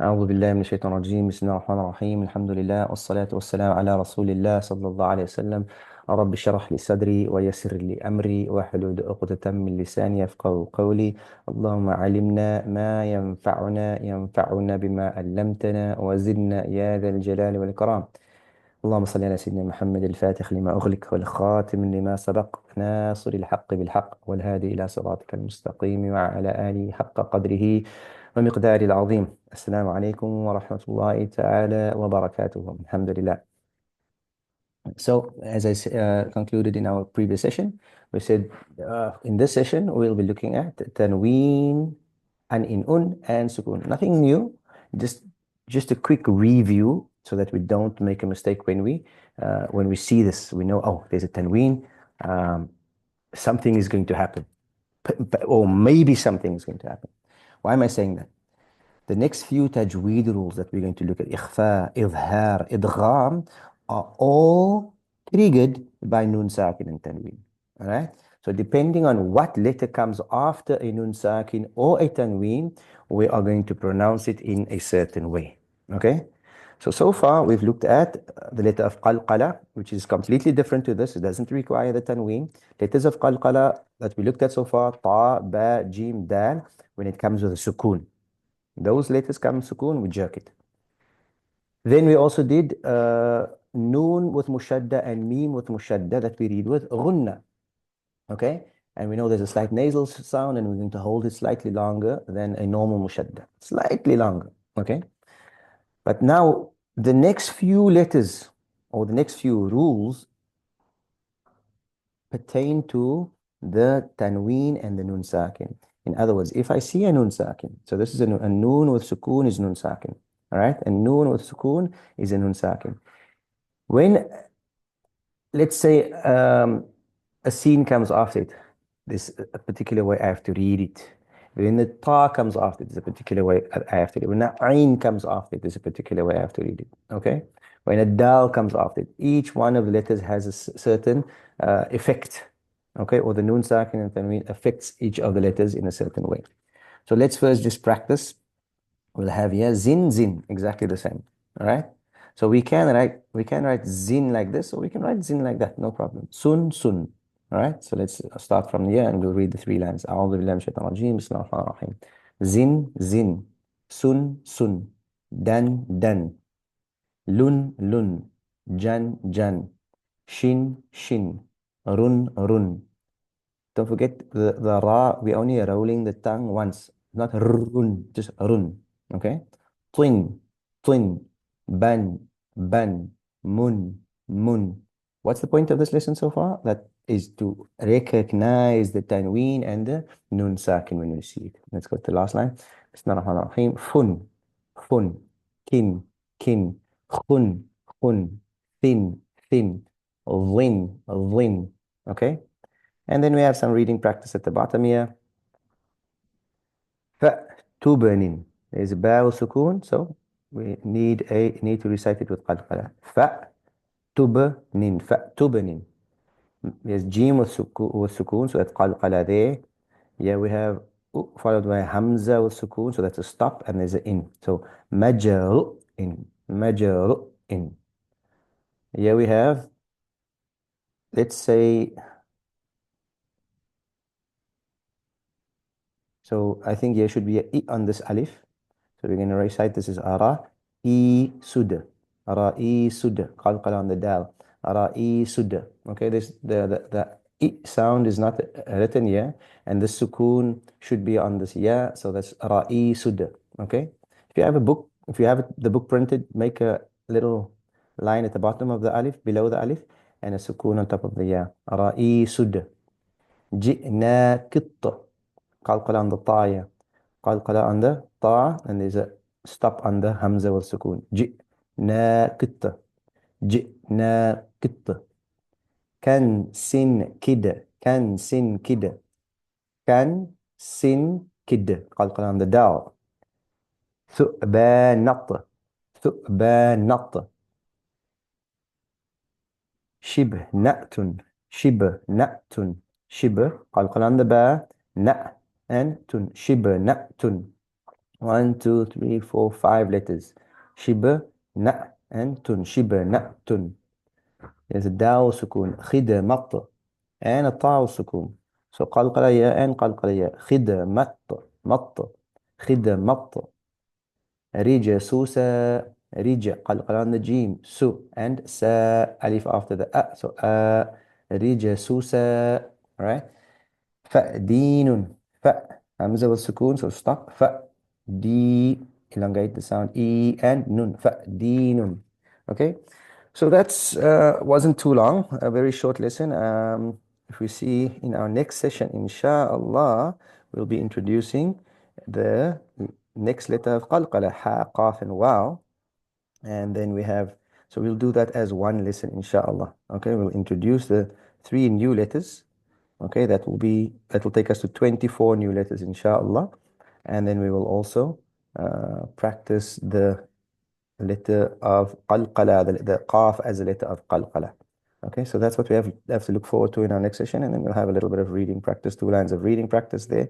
أعوذ بالله من الشيطان الرجيم. بسم الله الرحمن الرحيم. الحمد لله والصلاة والسلام على رسول الله صلى الله عليه وسلم. رب اشرح لي صدري ويسر لي أمري واحلل عقدة من لساني يفقهوا قولي. اللهم علمنا ما ينفعنا بما علمتنا وزدنا يا ذا الجلال والإكرام. اللهم صل على سيدنا محمد الفاتح لما أغلق والخاتم لما سبق ناصر الحق بالحق والهادي إلى صراطك المستقيم وعلى آله حق قدره ومقداره العظيم. السلام عليكم ورحمة الله تعالى وبركاته. الحمد لله. So, as I concluded in our previous session, we said in this session we'll be looking at tanween and in and sukun. Nothing new, just a quick review so that we don't make a mistake when we see this. We know, oh, there's a tanween, something is going to happen, or maybe something is going to happen. Why am I saying that? The next few tajweed rules that we're going to look at, ikhfa, idhar, idgham, are all triggered by nun sakin and tanween. All right? So depending on what letter comes after a nun sakin or a tanween, we are going to pronounce it in a certain way. Okay? So far we've looked at the letter of qalqala, which is completely different to this. It doesn't require the tanween. Letters of qalqala that we looked at so far, ta, ba, jim, dal, when it comes with a sukoon. Those letters come sukoon, we jerk it. Then we also did noon with mushadda and meme with mushadda that we read with ghunna. Okay? And we know there's a slight nasal sound and we're going to hold it slightly longer than a normal mushadda. Slightly longer. Okay? But now the next few letters or the next few rules pertain to the tanween and the nun sakin. In other words, if I see a nun sakin, so this is a noon with sukoon is nun sakin. All right? And noon with sukoon is a nun sakin. When, let's say, a scene comes after it, this a particular way I have to read it. When the ta comes after it, there's a particular way I have to read it. When the ain comes after it, there's a particular way I have to read it. Okay? When a dal comes after it, each one of the letters has a certain effect. Okay? Or the noon sakin and tanween affects each of the letters in a certain way. So let's first just practice. We'll have here zin, exactly the same. All right? So we can write zin like this, or we can write zin like that, no problem. Sun. All right? So let's start from here and we'll read the three lines. A'udhu billahi minash shaitanir rajeem. Bismillahir rahmanir rahim. Zin. Sun. Dan. Lun. Jan. Shin. Run. Don't forget the ra, we only rolling the tongue once, not run, just run. Okay? Twin. Ban. Mun. What's the point of this lesson so far? That is to recognize the tanween and the nun sakin when you see it. Let's go to the last line. Bismillah ar-Rahman ar-Rahim. Fun. Kin. Khun. Thin. Dhin. Okay? And then we have some reading practice at the bottom here. Fa'tubanin. There's a ba with sukoon, so we need to recite it with qalqala. Fa'tubanin. There's jim with sukoon, so that's qalqala there. Yeah, we have followed by hamza with sukoon, so that's a stop, and there's an in. So majaru'in. Here we have, let's say, so I think there should be a I on this alif. So we're going to recite this as sud. Qalqala on the dal. Sud. Okay, this the I sound is not written here, and the sukoon should be on this ya, so that's sud. Okay? If you have a book, if you have the book printed, make a little line at the bottom of the alif, below the alif, and a sukoon on top of the ya. Sud. Ji'na kitta. Qalqala on the ta, yeah. Qalqala on the ta, and there's a stop on the hamza with sukoon. Ji'na kitta. Kan sin kida. Kan sin kida. Qalqala on the dal. Thu'banat. Shibnatun. Qalqala on the ba. Na and tun. Shibnatun. One, two, three, four, five letters. شبه نأتن شبه نأتن. There's a داء سكون خدمت and a طاء سكون. So قلقلية and قلقلية خدمت مط خدمت. ريجة سوسة ريجة قلقلان the جيم سو and سا ألف after the so ريجة سوسة. Right. فدين ف همزة والسكون so stop ف D elongate the sound E and nun فدين. Okay, so that's wasn't too long, a very short lesson. If we see in our next session, inshallah, we'll be introducing the next letter of qalqala, ha, qaf, and waw. And then we have, so we'll do that as one lesson, inshallah. Okay, we'll introduce the three new letters. Okay, that will take us to 24 new letters, inshallah. And then we will also practice the letter of qalqala, the qaf as a letter of qalqala. Okay, so that's what we have to look forward to in our next session, and then we'll have a little bit of reading practice, 2 lines of reading practice there.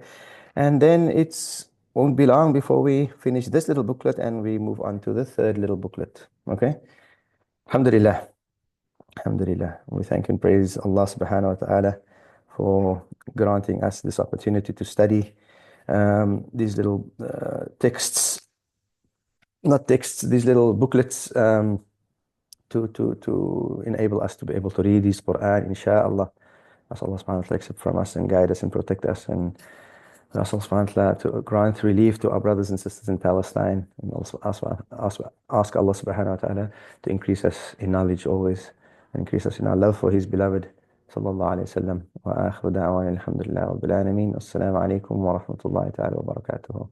And then it's won't be long before we finish this little booklet and we move on to the third little booklet. Okay, alhamdulillah. Alhamdulillah. We thank and praise Allah subhanahu wa ta'ala for granting us this opportunity to study these little texts, not texts, these little booklets to enable us to be able to read this Quran, inshallah. Ask Allah subhanahu wa ta'ala accept from us and guide us and protect us, and ask Allah subhanahu wa ta'ala to grant relief to our brothers and sisters in Palestine, and also ask Allah subhanahu wa ta'ala to increase us in knowledge always, and increase us in our love for His beloved sallallahu alayhi wa sallam. Wa akhiru da'wana alhamdulillah rabbil alameen. Assalamu alaikum wa rahmatullahi ta'ala wa barakatuhu.